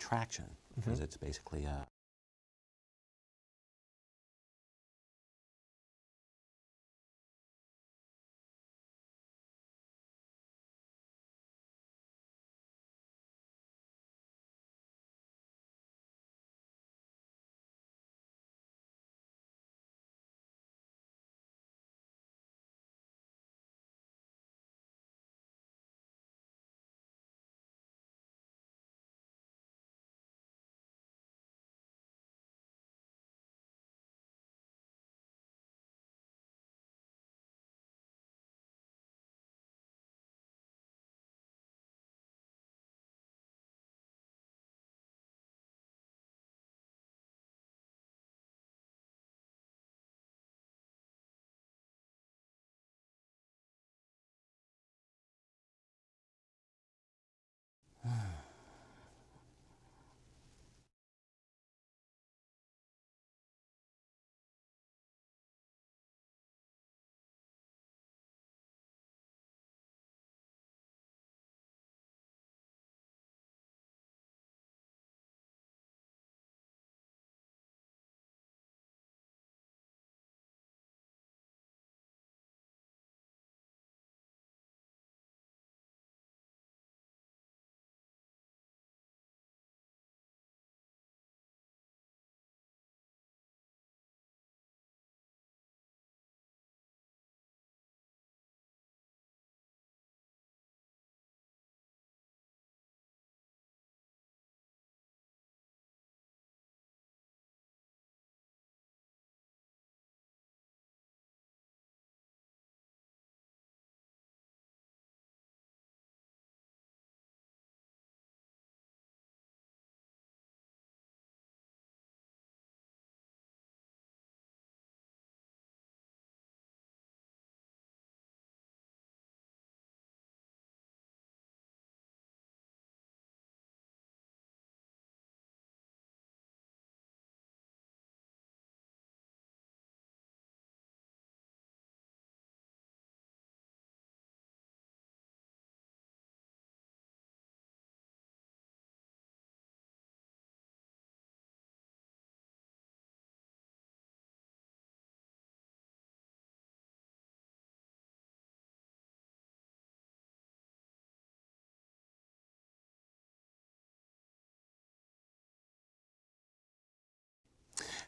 attraction, because it's basically a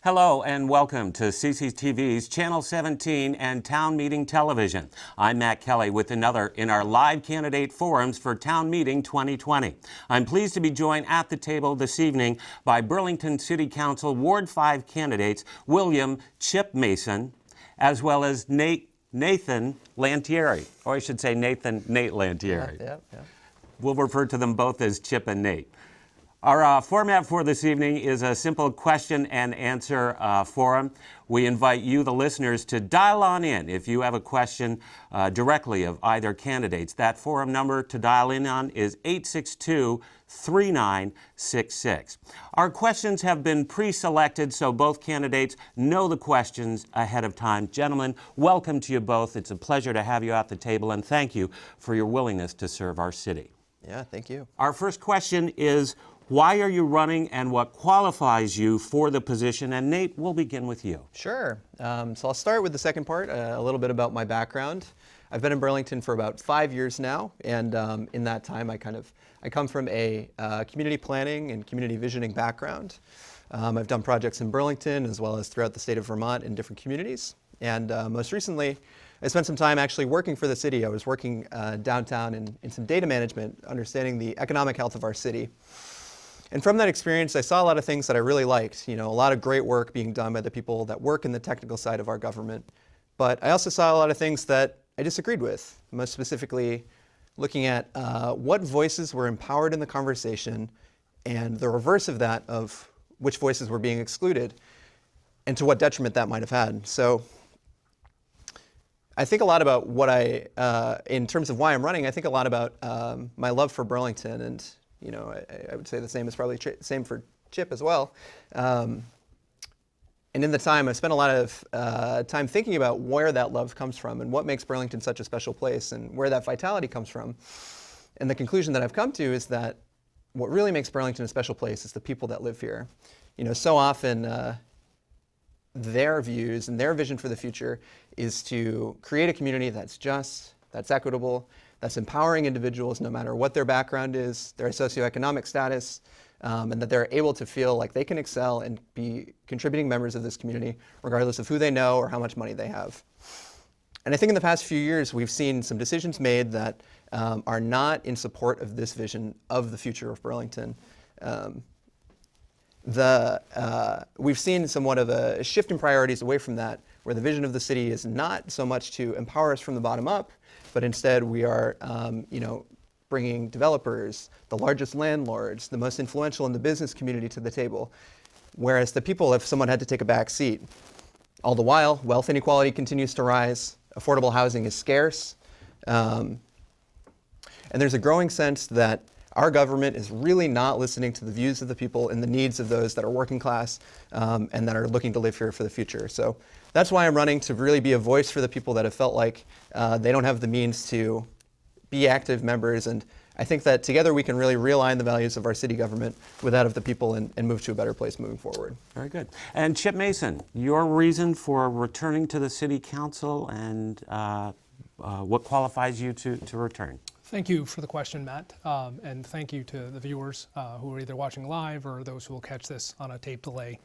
Hello and welcome to CCTV's Channel 17 and Town Meeting Television. I'm Matt Kelly with another in our live candidate forums for Town Meeting 2020. I'm pleased to be joined at the table this evening by Burlington City Council Ward 5 candidates William Chip Mason, as well as Nathan Lantieri, or I should say Nate Lantieri. Yeah. We'll refer to them both as Chip and Nate. Our format for this evening is a simple question and answer forum. We invite you, the listeners, to dial on in if you have a question directly of either candidates. That forum number to dial in on is 862-3966. Our questions have been pre-selected, so both candidates know the questions ahead of time. Gentlemen, welcome to you both. It's a pleasure to have you at the table, and thank you for your willingness to serve our city. Yeah, thank you. Our first question is, why are you running and what qualifies you for the position? And Nate, we'll begin with you. Sure. So I'll start with the second part, a little bit about my background. I've been in Burlington for about 5 years now, and in that time I come from a community planning and community visioning background. I've done projects in Burlington as well as throughout the state of Vermont in different communities. And most recently, I spent some time actually working for the city. I was working downtown in some data management, understanding the economic health of our city. And from that experience, I saw a lot of things that I really liked. You know, a lot of great work being done by the people that work in the technical side of our government. But I also saw a lot of things that I disagreed with, most specifically looking at what voices were empowered in the conversation and the reverse of that of which voices were being excluded and to what detriment that might have had. So I think a lot about what in terms of why I'm running, I think a lot about my love for Burlington, and you know, I would say the same is probably same for Chip as well. And in the time, I've spent a lot of time thinking about where that love comes from and what makes Burlington such a special place and where that vitality comes from. And the conclusion that I've come to is that what really makes Burlington a special place is the people that live here. So often their views and their vision for the future is to create a community that's just, that's equitable, that's empowering individuals no matter what their background is, their socioeconomic status, and that they're able to feel like they can excel and be contributing members of this community regardless of who they know or how much money they have. And I think in the past few years we've seen some decisions made that are not in support of this vision of the future of Burlington. We've seen somewhat of a shift in priorities away from that, where the vision of the city is not so much to empower us from the bottom up, but instead we are, bringing developers, the largest landlords, the most influential in the business community to the table, whereas the people have somewhat had to take a back seat. All the while, wealth inequality continues to rise, affordable housing is scarce, and there's a growing sense that our government is really not listening to the views of the people and the needs of those that are working class and that are looking to live here for the future. So that's why I'm running, to really be a voice for the people that have felt like they don't have the means to be active members. And I think that together we can really realign the values of our city government with that of the people and move to a better place moving forward. Very good. And Chip Mason, your reason for returning to the city council and what qualifies you to return? Thank you for the question, Matt, and thank you to the viewers who are either watching live or those who will catch this on a tape delay.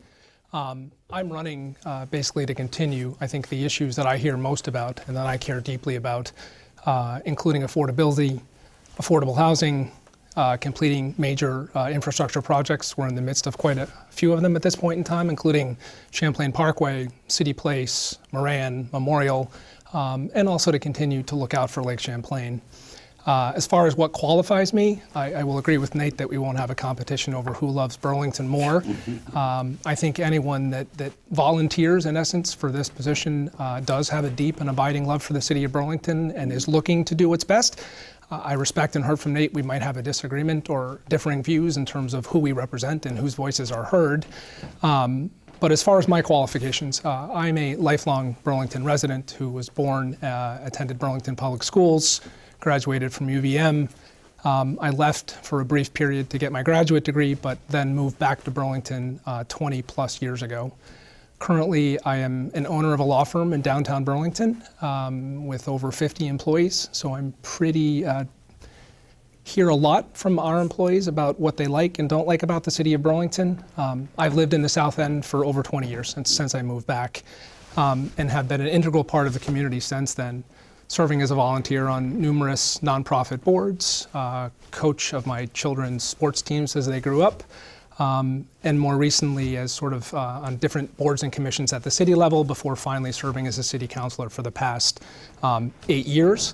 I'm running basically to continue, I think, the issues that I hear most about and that I care deeply about, including affordability, affordable housing, completing major infrastructure projects. We're in the midst of quite a few of them at this point in time, including Champlain Parkway, City Place, Moran, Memorial, and also to continue to look out for Lake Champlain. As far as what qualifies me, I will agree with Nate that we won't have a competition over who loves Burlington more. I think anyone that volunteers, in essence, for this position does have a deep and abiding love for the city of Burlington and is looking to do what's best. I respect and heard from Nate we might have a disagreement or differing views in terms of who we represent and whose voices are heard. But as far as my qualifications, I'm a lifelong Burlington resident who was born, attended Burlington Public Schools, graduated from UVM. I left for a brief period to get my graduate degree, but then moved back to Burlington 20 plus years ago. Currently, I am an owner of a law firm in downtown Burlington with over 50 employees, so I'm pretty hear a lot from our employees about what they like and don't like about the city of Burlington. I've lived in the South End for over 20 years since I moved back, and have been an integral part of the community since then, serving as a volunteer on numerous nonprofit boards, coach of my children's sports teams as they grew up, and more recently as sort of on different boards and commissions at the city level before finally serving as a city councilor for the past 8 years.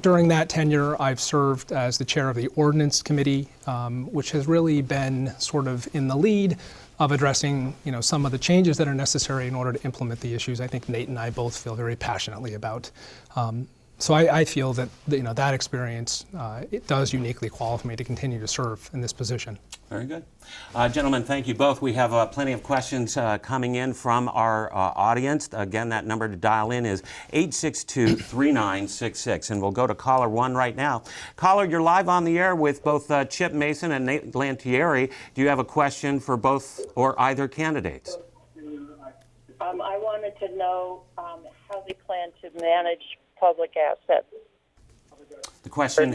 During that tenure, I've served as the chair of the ordinance committee, which has really been sort of in the lead of addressing, some of the changes that are necessary in order to implement the issues I think Nate and I both feel very passionately about. So I feel that that experience it does uniquely qualify me to continue to serve in this position. Very good. Gentlemen, thank you both. We have plenty of questions coming in from our audience. Again, that number to dial in is 862-3966. And we'll go to caller 1 right now. Caller, you're live on the air with both Chip Mason and Nate Lantieri. Do you have a question for both or either candidates? I wanted to know how they plan to manage public assets. The question...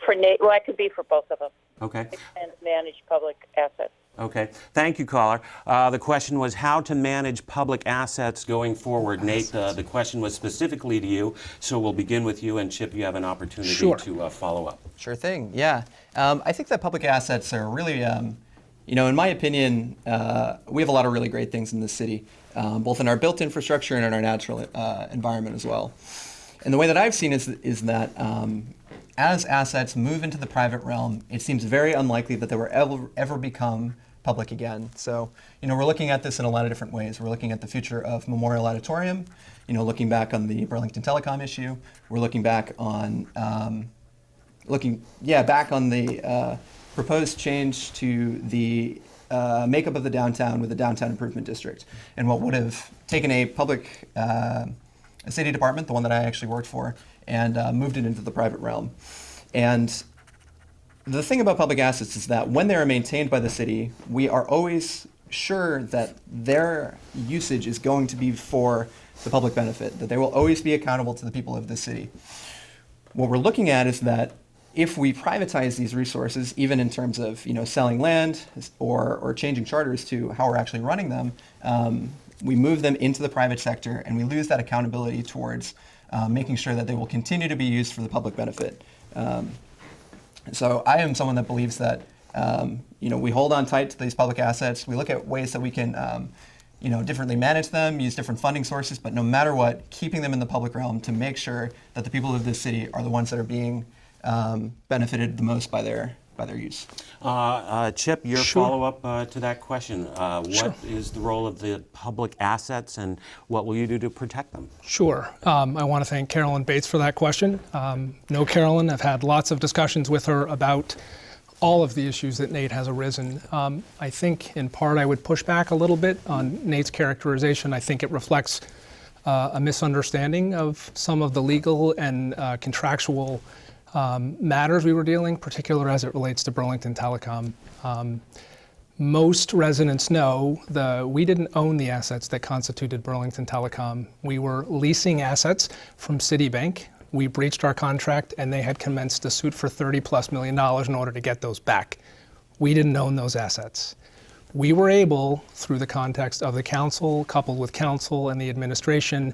For Nate, well, it could be for both of them. Okay. And manage public assets. Okay. Thank you, caller. The question was how to manage public assets going forward. Nate, the question was specifically to you, so we'll begin with you, and Chip, you have an opportunity to follow up. Sure thing, yeah. I think that public assets are really, in my opinion, we have a lot of really great things in this city, both in our built infrastructure and in our natural environment as well. And the way that I've seen is that as assets move into the private realm, it seems very unlikely that they will ever become public again. So, we're looking at this in a lot of different ways. We're looking at the future of Memorial Auditorium, looking back on the Burlington Telecom issue. We're looking back on, back on the proposed change to the makeup of the downtown with the Downtown Improvement District, and what would have taken a public a city department, the one that I actually worked for, and moved it into the private realm. And the thing about public assets is that when they are maintained by the city, we are always sure that their usage is going to be for the public benefit, that they will always be accountable to the people of the city. What we're looking at is that if we privatize these resources, even in terms of selling land or changing charters to how we're actually running them, we move them into the private sector and we lose that accountability towards making sure that they will continue to be used for the public benefit. So I am someone that believes that we hold on tight to these public assets. We look at ways that we can differently manage them, use different funding sources, but no matter what, keeping them in the public realm to make sure that the people of this city are the ones that are being benefited the most by their use. Chip, your follow-up to that question. What is the role of the public assets and what will you do to protect them? Sure. I want to thank Carolyn Bates for that question. Know Carolyn. I've had lots of discussions with her about all of the issues that Nate has arisen. I think in part I would push back a little bit on Nate's characterization. I think it reflects a misunderstanding of some of the legal and contractual matters we were dealing, particularly as it relates to Burlington Telecom. Most residents know we didn't own the assets that constituted Burlington Telecom. We were leasing assets from Citibank. We breached our contract and they had commenced a suit for $30+ million in order to get those back. We didn't own those assets. We were able, through the context of the council, coupled with council and the administration,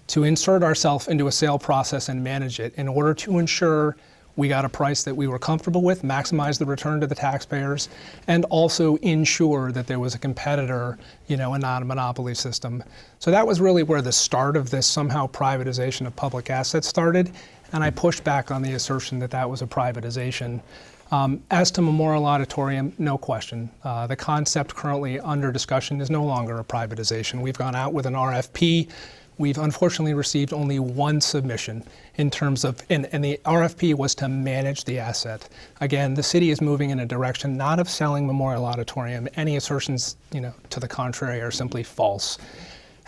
to insert ourselves into a sale process and manage it in order to ensure we got a price that we were comfortable with, maximize the return to the taxpayers, and also ensure that there was a competitor, a non-monopoly system. So that was really where the start of this somehow privatization of public assets started, and I pushed back on the assertion that that was a privatization. As to Memorial Auditorium, no question. The concept currently under discussion is no longer a privatization. We've gone out with an RFP. We've unfortunately received only one submission in terms of, and the RFP was to manage the asset. Again, the city is moving in a direction not of selling Memorial Auditorium. Any assertions, to the contrary are simply false.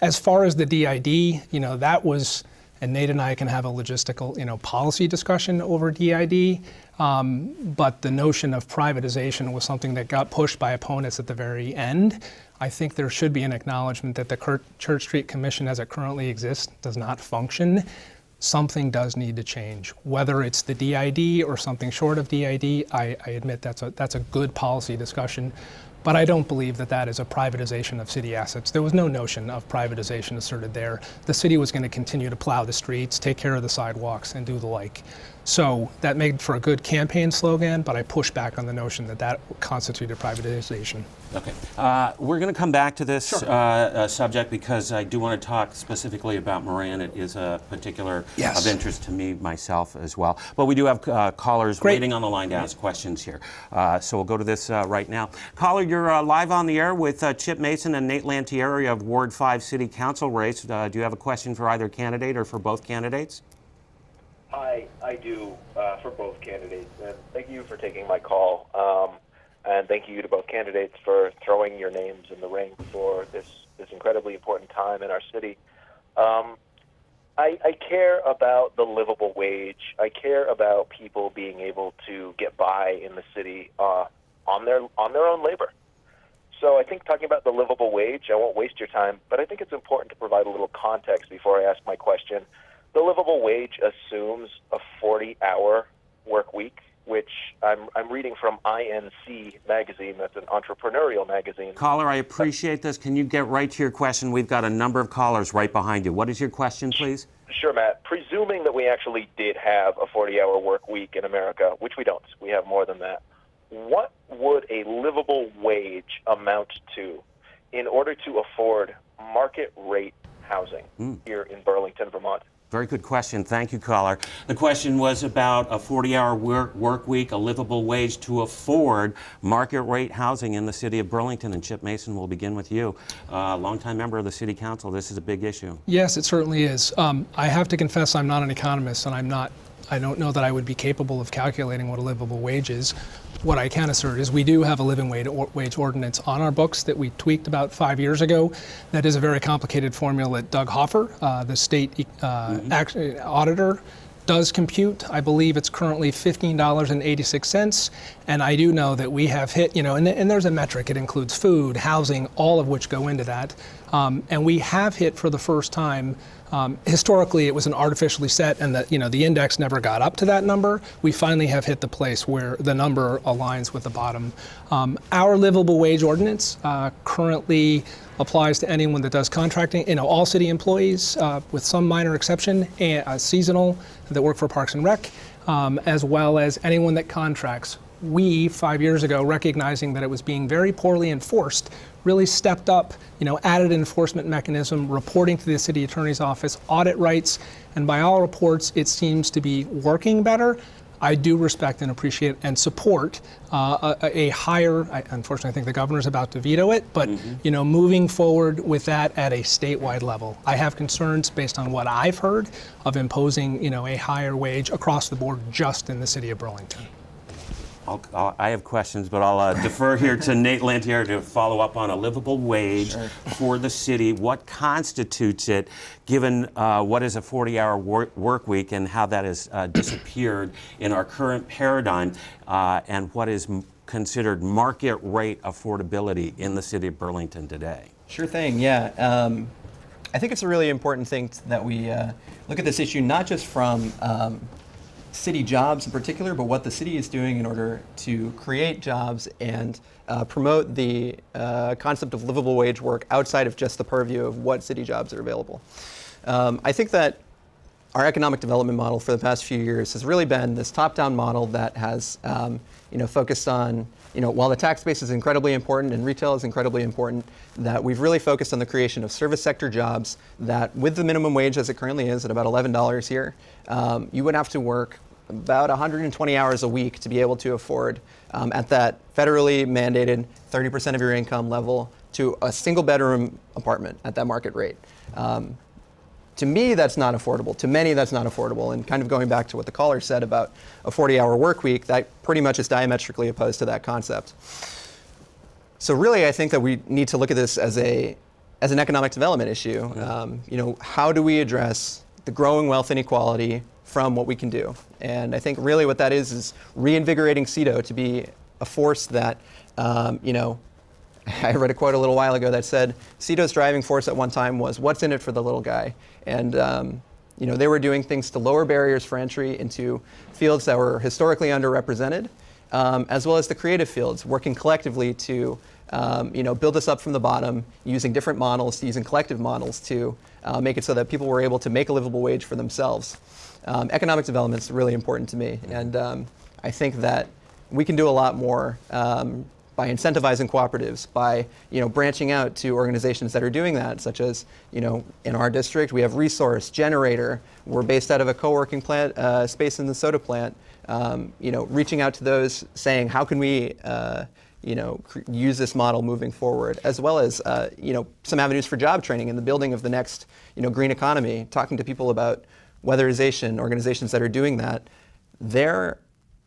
As far as the DID, that was, and Nate and I can have a logistical, policy discussion over DID, but the notion of privatization was something that got pushed by opponents at the very end. I think there should be an acknowledgement that the Church Street Commission as it currently exists does not function. Something does need to change. Whether it's the DID or something short of DID, I admit that's a good policy discussion, but I don't believe that that is a privatization of city assets. There was no notion of privatization asserted there. The city was going to continue to plow the streets, take care of the sidewalks, and do the like. So that made for a good campaign slogan, but I push back on the notion that that constituted privatization. Okay. We're going to come back to this subject because I do want to talk specifically about Moran. It is a particular of interest to me, myself as well. But we do have callers waiting on the line to ask questions here. So we'll go to this right now. Caller, you're live on the air with Chip Mason and Nate Lantieri of Ward 5 City Council race. Do you have a question for either candidate or for both candidates? I do for both candidates, and thank you for taking my call, and thank you to both candidates for throwing your names in the ring for this incredibly important time in our city. I care about the livable wage. I care about people being able to get by in the city on their own labor. So I think talking about the livable wage, I won't waste your time, but I think it's important to provide a little context before I ask my question. The livable wage assumes a 40-hour work week, which I'm reading from INC magazine. That's an entrepreneurial magazine. Caller, I appreciate this. Can you get right to your question? We've got a number of callers right behind you. What is your question, please? Sure, Matt. Presuming that we actually did have a 40-hour work week in America, which we don't. We have more than that. What would a livable wage amount to in order to afford market rate housing here in Burlington, Vermont? Very good question. Thank you, caller. The question was about a 40-hour work week, a livable wage to afford market rate housing in the city of Burlington. And Chip Mason, will begin with you. Longtime member of the City Council. This is a big issue. Yes, it certainly is. I have to confess I'm not an economist, and I don't know that I would be capable of calculating what a livable wage is. What I can assert is we do have a living wage ordinance on our books that we tweaked about 5 years ago. That is a very complicated formula that Doug Hoffer, the state auditor, does compute. I believe it's currently $15.86, and I do know that we have hit, and there's a metric. It includes food, housing, all of which go into that, and we have hit for the first time. Historically, it was an artificially set, and the index never got up to that number. We finally have hit the place where the number aligns with the bottom. Our livable wage ordinance currently applies to anyone that does contracting, all city employees, with some minor exception, and seasonal that work for Parks and Rec, as well as anyone that contracts. We, 5 years ago, recognizing that it was being very poorly enforced, really stepped up, added an enforcement mechanism, reporting to the city attorney's office, audit rights, and by all reports, it seems to be working better. I do respect and appreciate and support a higher, unfortunately I think the governor's about to veto it, but moving forward with that at a statewide level. I have concerns based on what I've heard of imposing a higher wage across the board just in the city of Burlington. I have questions, but I'll defer here to Nate Lantieri to follow up on a livable wage for the city. What constitutes it, given what is a 40-hour work week and how that has disappeared in our current paradigm, and what is considered market rate affordability in the city of Burlington today? Sure thing, yeah. I think it's a really important thing that we look at this issue not just from city jobs in particular, but what the city is doing in order to create jobs and promote the concept of livable wage work outside of just the purview of what city jobs are available. I think that our economic development model for the past few years has really been this top-down model that has focused on, while the tax base is incredibly important and retail is incredibly important, that we've really focused on the creation of service sector jobs that, with the minimum wage as it currently is at about $11 here, you would have to work about 120 hours a week to be able to afford, at that federally mandated 30% of your income level, to a single bedroom apartment at that market rate. To me, that's not affordable. To many, that's not affordable. And kind of going back to what the caller said about a 40-hour work week, that pretty much is diametrically opposed to that concept. So really, I think that we need to look at this as an economic development issue. How do we address the growing wealth inequality from what we can do? And I think really what that is reinvigorating CEDO to be a force that, I read a quote a little while ago that said, CEDO's driving force at one time was, what's in it for the little guy? And they were doing things to lower barriers for entry into fields that were historically underrepresented, as well as the creative fields, working collectively to build us up from the bottom, using different models, using collective models to make it so that people were able to make a livable wage for themselves. Economic development is really important to me, and I think that we can do a lot more by incentivizing cooperatives, by branching out to organizations that are doing that, such as in our district we have Resource, Generator. We're based out of a co-working plant space in the soda plant. Reaching out to those, saying how can we use this model moving forward, as well as some avenues for job training and the building of the next green economy. Talking to people about weatherization, organizations that are doing that. There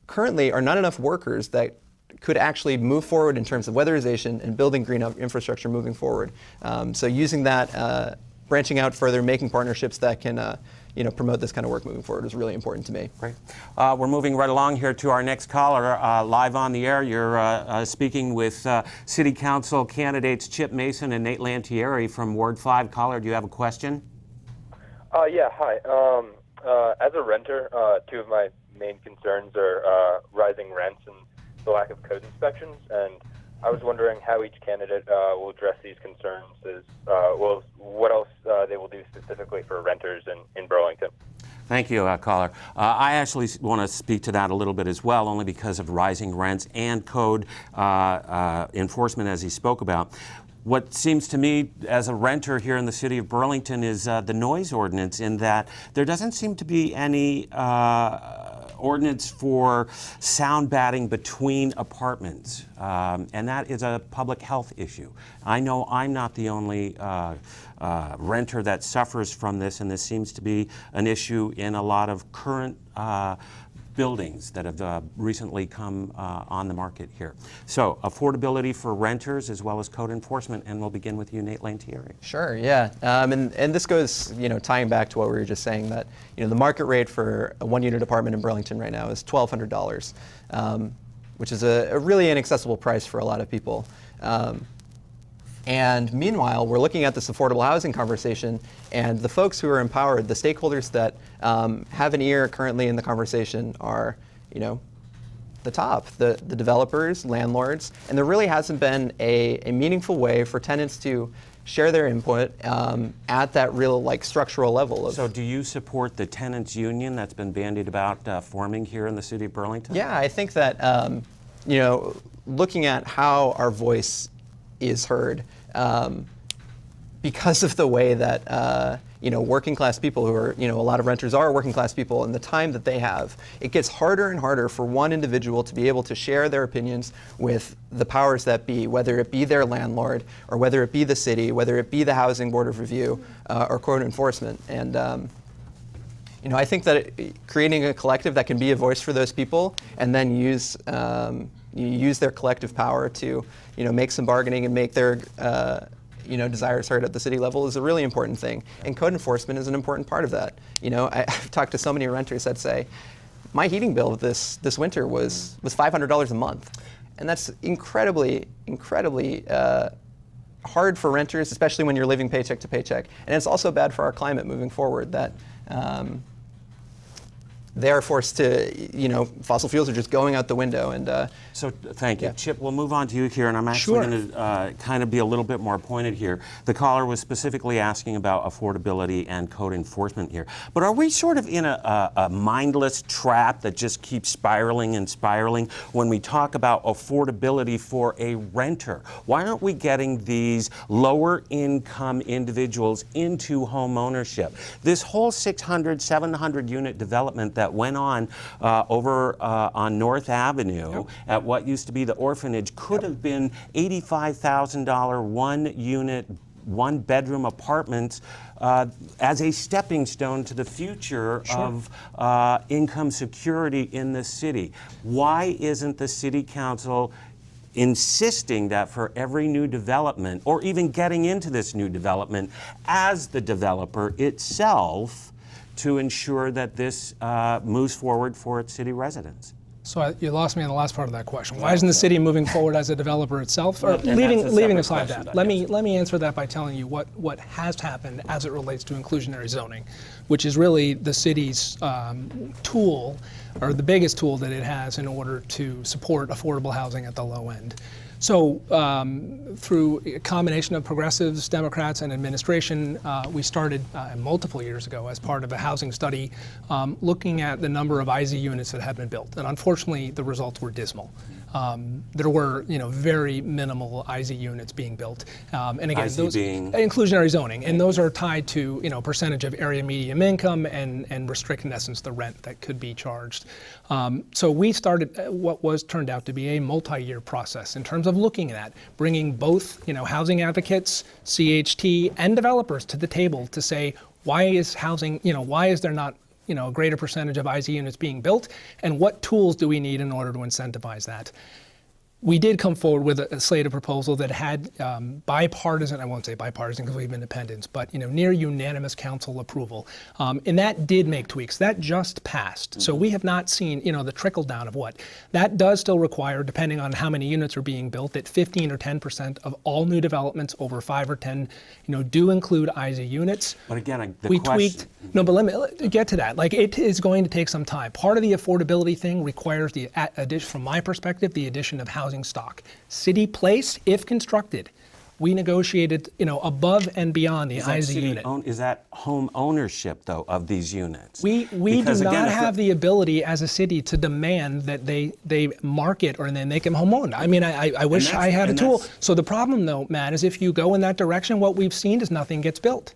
currently are not enough workers that could actually move forward in terms of weatherization and building green infrastructure moving forward. So using that, branching out further, making partnerships that can promote this kind of work moving forward is really important to me. Great. We're moving right along here to our next caller. Live on the air, you're speaking with City Council candidates Chip Mason and Nate Lantieri from Ward 5. Caller, do you have a question? Yeah, hi. As a renter, two of my main concerns are rising rents and the lack of code inspections, and I was wondering how each candidate will address these concerns, what else they will do specifically for renters in Burlington. Thank you, caller. I actually want to speak to that a little bit as well, only because of rising rents and code enforcement, as he spoke about. What seems to me as a renter here in the city of Burlington is the noise ordinance, in that there doesn't seem to be any ordinance for sound batting between apartments, and that is a public health issue. I know I'm not the only renter that suffers from this, and this seems to be an issue in a lot of current buildings that have recently come on the market here. So affordability for renters as well as code enforcement, and we'll begin with you, Nate Lantieri. Sure, yeah. And this goes, tying back to what we were just saying, that, the market rate for a one-unit apartment in Burlington right now is $1,200, which is a really inaccessible price for a lot of people. And meanwhile, we're looking at this affordable housing conversation, and the folks who are empowered, the stakeholders that have an ear currently in the conversation are, the top, the developers, landlords, and there really hasn't been a meaningful way for tenants to share their input at that real structural level. So do you support the tenants union that's been bandied about forming here in the city of Burlington? Yeah, I think that, looking at how our voice is heard, because of the way that working class people who are, a lot of renters are working class people, and the time that they have, it gets harder and harder for one individual to be able to share their opinions with the powers that be, whether it be their landlord or whether it be the city, whether it be the Housing Board of Review or code enforcement. And I think that creating a collective that can be a voice for those people and then use their collective power to make some bargaining and make their desires heard at the city level is a really important thing. And code enforcement is an important part of that. I've talked to so many renters that say, my heating bill this winter was $500 a month. And that's incredibly hard for renters, especially when you're living paycheck to paycheck. And it's also bad for our climate moving forward, that they are forced to, fossil fuels are just going out the window. And so thank you. Yeah. Chip, we'll move on to you here, and I'm actually Sure. going to kind of be a little bit more pointed here. The caller was specifically asking about affordability and code enforcement here. But are we sort of in a mindless trap that just keeps spiraling and spiraling when we talk about affordability for a renter? Why aren't we getting these lower income individuals into home ownership? This whole 600, 700 unit development that went on over on North Avenue at what used to be the orphanage could have been $85,000 one-unit, one-bedroom apartments as a stepping stone to the future of income security in the city. Why isn't the city council insisting that for every new development, or even getting into this new development as the developer itself, to ensure that this moves forward for its city residents? So you lost me on the last part of that question. Why isn't the city moving forward as a developer itself? Or Well, and leaving that's a separate aside question, that, but let me answer that by telling you what has happened as it relates to inclusionary zoning, which is really the city's tool, or the biggest tool that it has in order to support affordable housing at the low end. So through a combination of progressives, Democrats, and administration, we started multiple years ago as part of a housing study looking at the number of IZ units that had been built. And unfortunately, the results were dismal. There were, very minimal IZ units being built. And again, IZ those being? Inclusionary zoning, and those are tied to, percentage of area median income and restrict, in essence, the rent that could be charged. So we started what turned out to be a multi-year process in terms of looking at bringing both, housing advocates, CHT, and developers to the table to say, why is housing, why is there not a greater percentage of IZ units being built, and what tools do we need in order to incentivize that? We did come forward with a slate of proposal that had bipartisan, I won't say bipartisan because we have independents, but near unanimous council approval. And that did make tweaks. That just passed. So we have not seen the trickle down of what. That does still require, depending on how many units are being built, that 15 or 10% of all new developments over 5 or 10 do include IZ units. But again, We tweaked. No, but let me get to that. It is going to take some time. Part of the affordability thing requires the addition, from my perspective, the addition of housing stock. City Place, if constructed, we negotiated, above and beyond the IZ unit. Is that home ownership, though, of these units? We Because, do again, not if have the ability as a city to demand that they market or then make them home owned. I mean, I wish I had a tool. So the problem, though, Matt, is if you go in that direction, what we've seen is nothing gets built.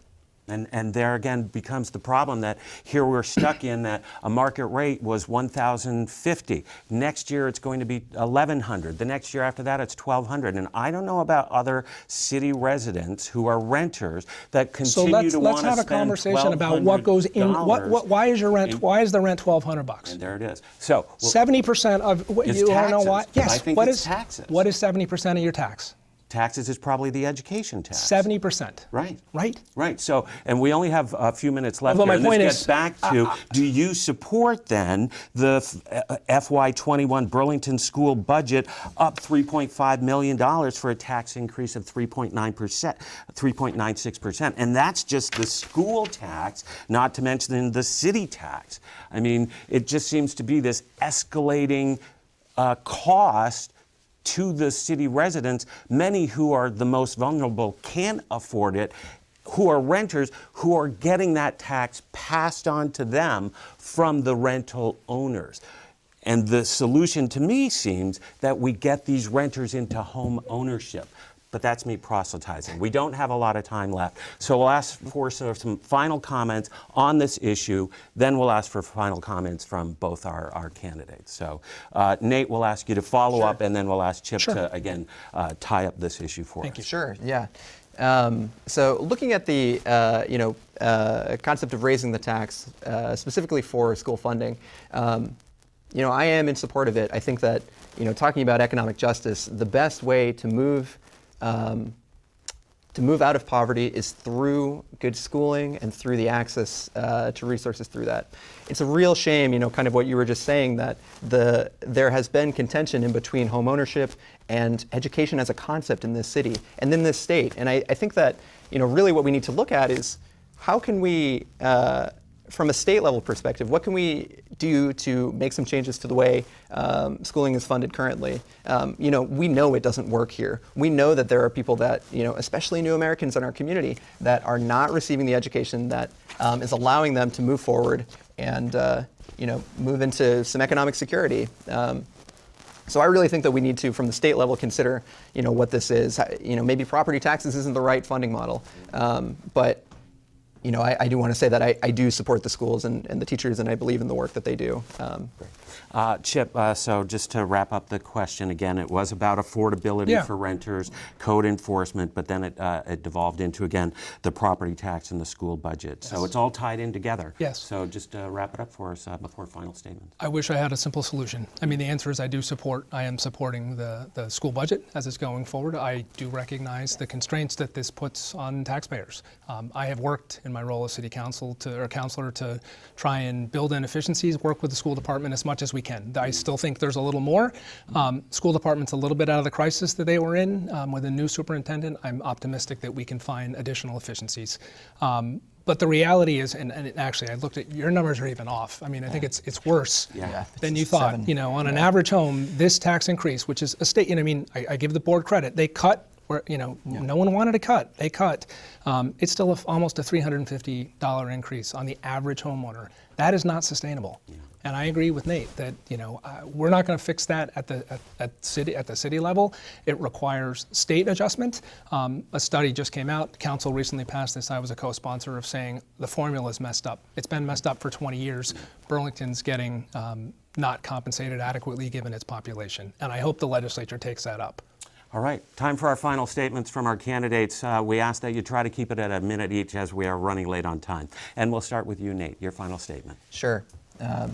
And there again becomes the problem that here we're stuck in that a market rate was $1,050. Next year it's going to be $1,100. The next year after that it's $1,200. And I don't know about other city residents who are renters that continue to want to spend $1,200. So let's have a conversation about what goes in. Why is your rent? Why is the rent $1,200? And there it is. So 70% of you want to know why? Yes. I think it's taxes. What is 70% of your tax? Taxes is probably the education tax. 70%. Right. Right. Right. So, and we only have a few minutes left Well, here. my And point this is, gets back to, do you support then the FY21 Burlington school budget up $3.5 million for a tax increase of 3.96%? And that's just the school tax, not to mention the city tax. I mean, it just seems to be this escalating cost to the city residents. Many who are the most vulnerable can't afford it, who are renters, who are getting that tax passed on to them from the rental owners. And the solution to me seems that we get these renters into home ownership. But that's me proselytizing. We don't have a lot of time left. So we'll ask for some final comments on this issue. Then we'll ask for final comments from both our candidates. So Nate, we'll ask you to follow up, and then we'll ask Chip to, again, tie up this issue for us. Thank you. Sure, yeah. So looking at the concept of raising the tax, specifically for school funding, I am in support of it. I think that, talking about economic justice, the best way to move out of poverty is through good schooling and through the access to resources through that. It's a real shame, kind of what you were just saying, that there has been contention in between home ownership and education as a concept in this city and in this state. And I think that, really what we need to look at is how can we, from a state level perspective, what can we do to make some changes to the way schooling is funded currently? We know it doesn't work here. We know that there are people that, especially new Americans in our community, that are not receiving the education that is allowing them to move forward and, move into some economic security. So I really think that we need to, from the state level, consider, what this is. Maybe property taxes isn't the right funding model, but I do want to say that I do support the schools and the teachers, and I believe in the work that they do. Chip, so just to wrap up the question again, it was about affordability for renters, code enforcement, but then it devolved into, again, the property tax and the school budget. So it's all tied in together. Yes. So just wrap it up for us before final statements. I wish I had a simple solution. I mean, the answer is I am supporting the school budget as it's going forward. I do recognize the constraints that this puts on taxpayers. I have worked in my role as city council or counselor to try and build in efficiencies, work with the school department as much as we can. I still think there's a little more. School department's a little bit out of the crisis that they were in with a new superintendent. I'm optimistic that we can find additional efficiencies. But the reality is, and actually I looked at, your numbers are even off. I mean, I think it's worse than you thought. 7. On an average home, this tax increase, which is a state, I give the board credit, they cut where, no one wanted to cut, they cut. It's still almost a $350 increase on the average homeowner. That is not sustainable. And I agree with Nate that we're not going to fix that at the city level. It requires state adjustment. A study just came out. Council recently passed this. I was a co-sponsor of saying the formula is messed up. It's been messed up for 20 years. Burlington's getting not compensated adequately given its population, and I hope the legislature takes that up. All right, time for our final statements from our candidates. We ask that you try to keep it at a minute each as we are running late on time. And we'll start with you, Nate, your final statement. Sure. I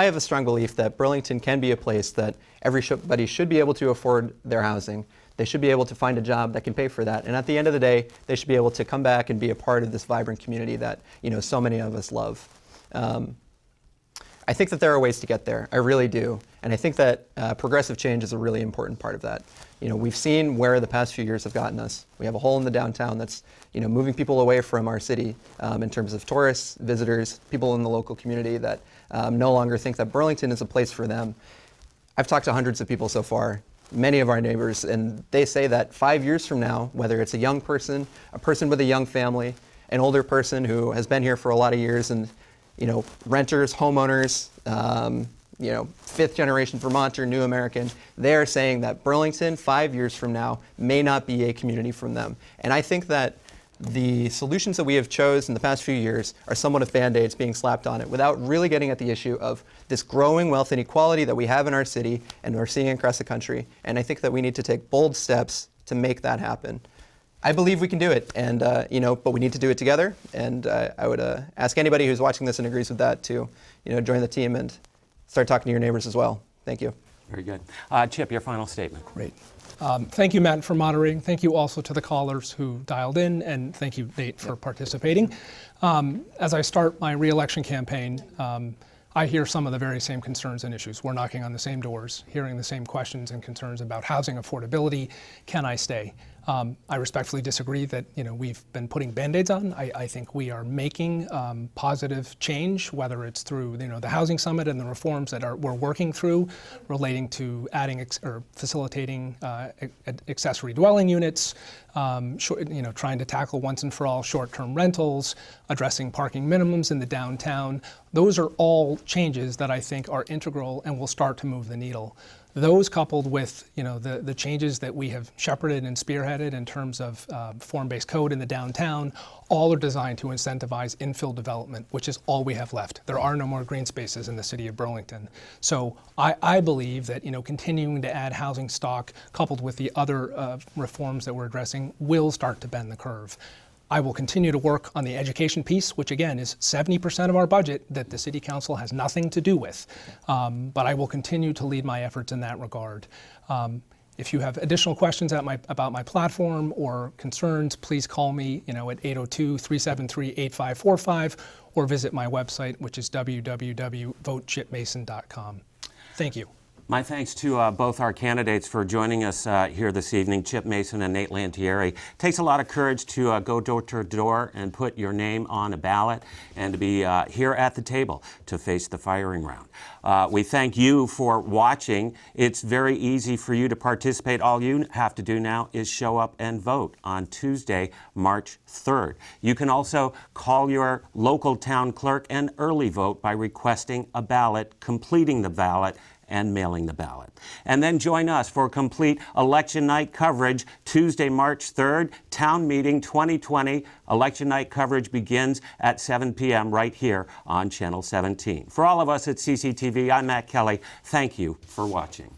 have a strong belief that Burlington can be a place that everybody should be able to afford their housing. They should be able to find a job that can pay for that. And at the end of the day, they should be able to come back and be a part of this vibrant community that, so many of us love. I think that there are ways to get there. I really do. And I think that progressive change is a really important part of that. We've seen where the past few years have gotten us. We have a hole in the downtown that's, moving people away from our city in terms of tourists, visitors, people in the local community that no longer think that Burlington is a place for them. I've talked to hundreds of people so far, many of our neighbors, and they say that 5 years from now, whether it's a young person, a person with a young family, an older person who has been here for a lot of years, and renters, homeowners, fifth generation Vermonter, new American, they're saying that Burlington 5 years from now may not be a community from them. And I think that the solutions that we have chosen in the past few years are somewhat of Band-Aids being slapped on it without really getting at the issue of this growing wealth inequality that we have in our city and we're seeing across the country. And I think that we need to take bold steps to make that happen. I believe we can do it, and but we need to do it together. And I would ask anybody who's watching this and agrees with that to, join the team and start talking to your neighbors as well. Thank you. Very good. Chip, your final statement. Great. Thank you, Matt, for moderating. Thank you also to the callers who dialed in, and thank you, Nate, for participating. As I start my re-election campaign, I hear some of the very same concerns and issues. We're knocking on the same doors, hearing the same questions and concerns about housing affordability. Can I stay? I respectfully disagree that we've been putting Band-Aids on. I think we are making positive change, whether it's through the Housing Summit and the reforms that we're working through relating to adding or facilitating accessory dwelling units, trying to tackle once and for all short-term rentals, addressing parking minimums in the downtown. Those are all changes that I think are integral and will start to move the needle. Those coupled with the changes that we have shepherded and spearheaded in terms of form-based code in the downtown, all are designed to incentivize infill development, which is all we have left. There are no more green spaces in the city of Burlington. So I believe that continuing to add housing stock coupled with the other reforms that we're addressing will start to bend the curve. I will continue to work on the education piece, which again is 70% of our budget that the City Council has nothing to do with. But I will continue to lead my efforts in that regard. If you have additional questions about my platform or concerns, please call me at 802-373-8545 or visit my website, which is www.votechipmason.com. Thank you. My thanks to both our candidates for joining us here this evening, Chip Mason and Nate Lantieri. It takes a lot of courage to go door to door and put your name on a ballot and to be here at the table to face the firing round. We thank you for watching. It's very easy for you to participate. All you have to do now is show up and vote on Tuesday, March 3rd. You can also call your local town clerk and early vote by requesting a ballot, completing the ballot, and mailing the ballot. And then join us for complete election night coverage Tuesday, March 3rd, Town Meeting 2020. Election night coverage begins at 7 p.m. right here on Channel 17. For all of us at CCTV, I'm Matt Kelly. Thank you for watching.